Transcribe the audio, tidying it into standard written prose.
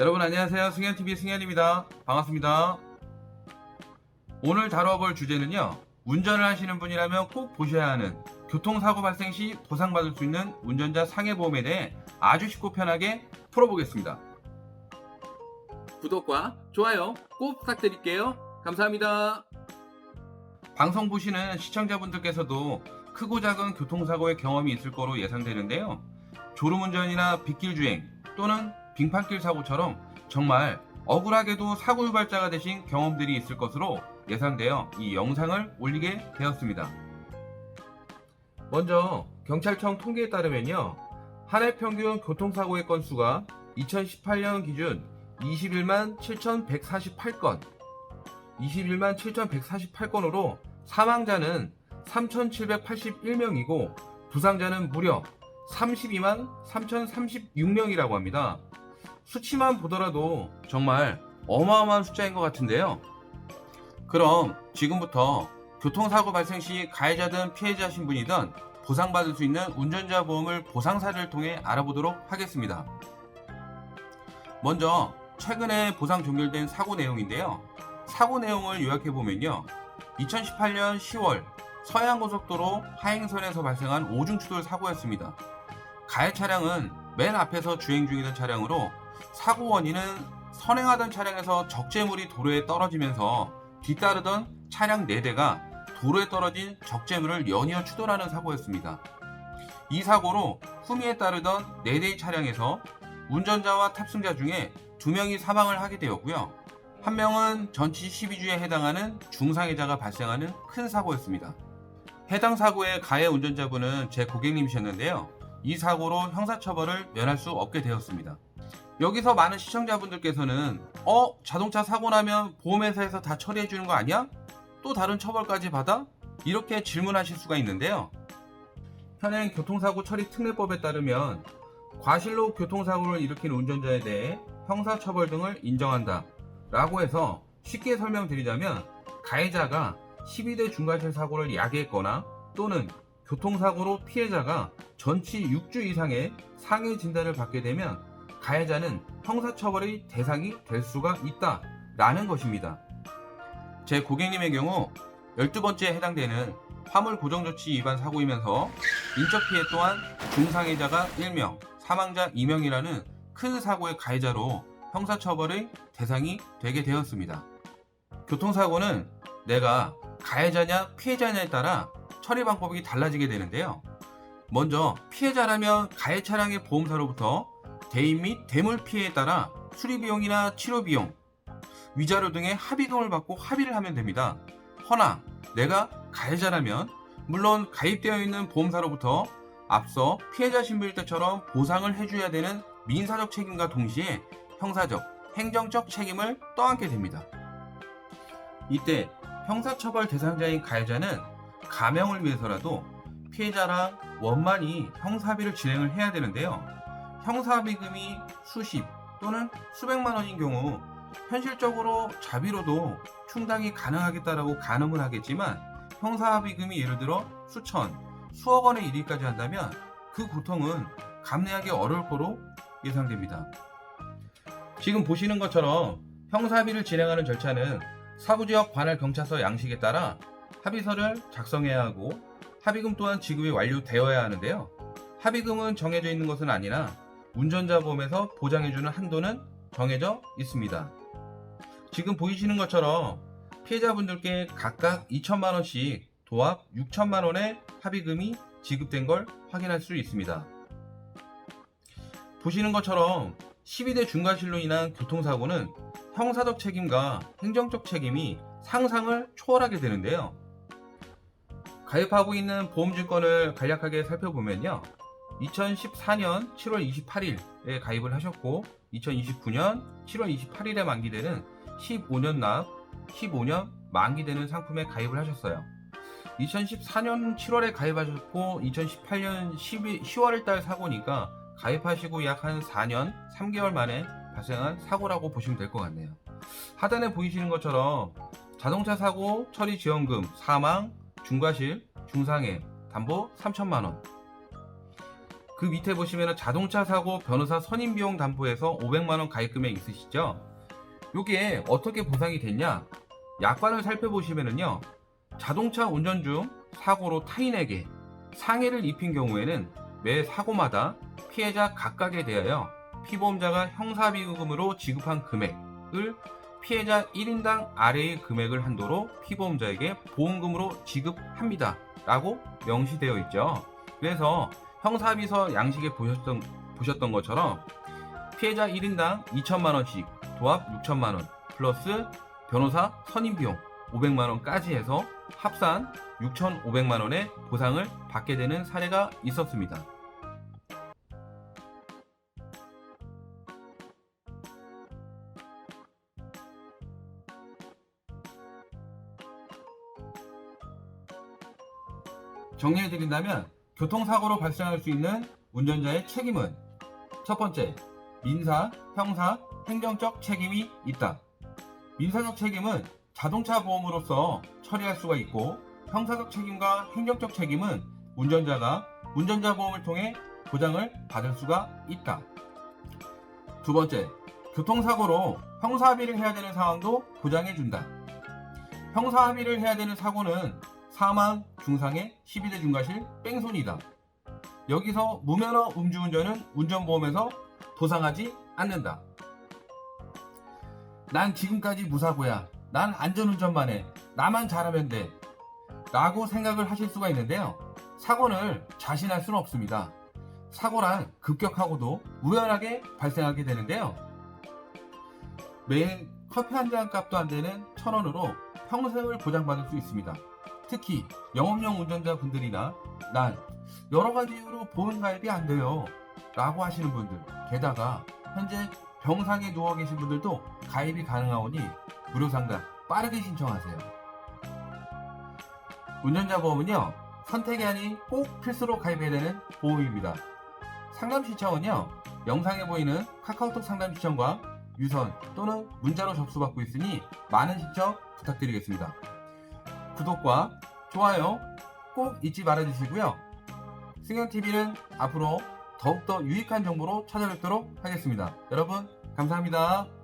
여러분 안녕하세요. 승현TV 승현입니다. 반갑습니다. 오늘 다뤄볼 주제는요, 운전을 하시는 분이라면 꼭 보셔야 하는 교통사고 발생 시 보상받을 수 있는 운전자 상해보험에 대해 아주 쉽고 편하게 풀어보겠습니다. 구독과 좋아요 꼭 부탁드릴게요. 감사합니다. 방송 보시는 시청자분들께서도 크고 작은 교통사고의 경험이 있을 거로 예상되는데요, 졸음운전이나 빗길주행 또는 빙판길 사고처럼 정말 억울하게도 사고 유발자가 되신 경험들이 있을 것으로 예상되어 이 영상을 올리게 되었습니다. 먼저 경찰청 통계에 따르면요, 한 해 평균 교통사고의 건수가 2018년 기준 21만 7,148건 21만 7,148건으로 사망자는 3,781명이고 부상자는 무려 32만 3,036명이라고 합니다. 수치만 보더라도 정말 어마어마한 숫자인 것 같은데요. 그럼 지금부터 교통사고 발생 시 가해자든 피해자 신분이든 보상받을 수 있는 운전자 보험을 보상사를 통해 알아보도록 하겠습니다. 먼저 최근에 보상 종결된 사고 내용인데요. 사고 내용을 요약해보면요, 2018년 10월 서해안고속도로 하행선에서 발생한 오중추돌 사고였습니다. 가해 차량은 맨 앞에서 주행 중이던 차량으로 사고 원인은 선행하던 차량에서 적재물이 도로에 떨어지면서 뒤따르던 차량 4대가 도로에 떨어진 적재물을 연이어 추돌하는 사고였습니다. 이 사고로 후미에 따르던 4대의 차량에서 운전자와 탑승자 중에 2명이 사망을 하게 되었고요. 한 명은 전치 12주에 해당하는 중상해자가 발생하는 큰 사고였습니다. 해당 사고의 가해 운전자분은 제 고객님이셨는데요, 이 사고로 형사처벌을 면할 수 없게 되었습니다. 여기서 많은 시청자분들께서는 자동차 사고 나면 보험회사에서 다 처리해 주는 거 아니야? 또 다른 처벌까지 받아? 이렇게 질문하실 수가 있는데요, 현행 교통사고 처리 특례법에 따르면 과실로 교통사고를 일으킨 운전자에 대해 형사처벌 등을 인정한다 라고 해서 쉽게 설명드리자면, 가해자가 12대 중과실 사고를 야기했거나 또는 교통사고로 피해자가 전치 6주 이상의 상해 진단을 받게 되면 가해자는 형사처벌의 대상이 될 수가 있다 라는 것입니다. 제 고객님의 경우 12번째에 해당되는 화물 고정조치 위반 사고이면서 인적피해 또한 중상해자가 1명, 사망자 2명이라는 큰 사고의 가해자로 형사처벌의 대상이 되게 되었습니다. 교통사고는 내가 가해자냐 피해자냐에 따라 처리 방법이 달라지게 되는데요. 먼저 피해자라면 가해 차량의 보험사로부터 대인 및 대물 피해에 따라 수리비용이나 치료비용, 위자료 등의 합의금을 받고 합의를 하면 됩니다. 허나 내가 가해자라면 물론 가입되어 있는 보험사로부터 앞서 피해자 신분일 때처럼 보상을 해줘야 되는 민사적 책임과 동시에 형사적, 행정적 책임을 떠안게 됩니다. 이때 형사처벌 대상자인 가해자는 감형을 위해서라도 피해자랑 원만히 형사합의를 진행을 해야 되는데요, 형사합의금이 수십 또는 수백만 원인 경우 현실적으로 자비로도 충당이 가능하겠다라고 가늠은 하겠지만, 형사합의금이 예를 들어 수천, 수억 원에 이르기까지 한다면 그 고통은 감내하기 어려울 거로 예상됩니다. 지금 보시는 것처럼 형사합의를 진행하는 절차는 사부지역 관할 경찰서 양식에 따라 합의서를 작성해야 하고 합의금 또한 지급이 완료되어야 하는데요, 합의금은 정해져 있는 것은 아니나 운전자 보험에서 보장해주는 한도는 정해져 있습니다. 지금 보이시는 것처럼 피해자분들께 각각 2천만원씩 도합 6천만원의 합의금이 지급된 걸 확인할 수 있습니다. 보시는 것처럼 12대 중과실로 인한 교통사고는 형사적 책임과 행정적 책임이 상상을 초월하게 되는데요, 가입하고 있는 보험증권을 간략하게 살펴보면요, 2014년 7월 28일에 가입을 하셨고 2029년 7월 28일에 만기되는 15년 납, 15년 만기되는 상품에 가입을 하셨어요. 2014년 7월에 가입하셨고 2018년 10월 달 사고니까 가입하시고 약 한 4년 3개월 만에 발생한 사고라고 보시면 될 것 같네요. 하단에 보이시는 것처럼 자동차 사고 처리 지원금, 사망, 중과실, 중상해, 담보 3천만원, 그 밑에 보시면 자동차 사고 변호사 선임 비용 담보에서 500만원 가입 금액 있으시죠? 이게 어떻게 보상이 됐냐? 약관을 살펴보시면요, 자동차 운전 중 사고로 타인에게 상해를 입힌 경우에는 매 사고마다 피해자 각각에 대하여 피보험자가 형사비금으로 지급한 금액을 피해자 1인당 아래의 금액을 한도로 피보험자에게 보험금으로 지급합니다 라고 명시되어 있죠. 그래서 형사비서 양식에 보셨던 것처럼 피해자 1인당 2천만원씩 도합 6천만원 플러스 변호사 선임비용 500만원까지 해서 합산 6,500만원의 보상을 받게 되는 사례가 있었습니다. 정리해드린다면 교통사고로 발생할 수 있는 운전자의 책임은 첫 번째, 민사, 형사, 행정적 책임이 있다. 민사적 책임은 자동차 보험으로서 처리할 수가 있고, 형사적 책임과 행정적 책임은 운전자가 운전자 보험을 통해 보장을 받을 수가 있다. 두 번째, 교통사고로 형사합의를 해야 되는 상황도 보장해준다. 형사합의를 해야 되는 사고는 사망, 중상해, 12대 중과실, 뺑소니다. 여기서 무면허 음주운전은 운전보험에서 보상하지 않는다. 난 지금까지 무사고야. 난 안전운전만 해. 나만 잘하면 돼. 라고 생각을 하실 수가 있는데요. 사고를 자신할 수는 없습니다. 사고란 급격하고도 우연하게 발생하게 되는데요. 매일 커피 한 잔 값도 안 되는 1,000원으로 평생을 보장받을 수 있습니다. 특히 영업용 운전자 분들이나 난 여러가지 이유로 보험 가입이 안 돼요 라고 하시는 분들, 게다가 현재 병상에 누워 계신 분들도 가입이 가능하오니 무료 상담 빠르게 신청하세요. 운전자 보험은요, 선택이 아닌 꼭 필수로 가입해야 되는 보험입니다. 상담 신청은요, 영상에 보이는 카카오톡 상담 신청과 유선 또는 문자로 접수받고 있으니 많은 신청 부탁드리겠습니다. 구독과 좋아요 꼭 잊지 말아주시고요. 승현TV는 앞으로 더욱더 유익한 정보로 찾아뵙도록 하겠습니다. 여러분 감사합니다.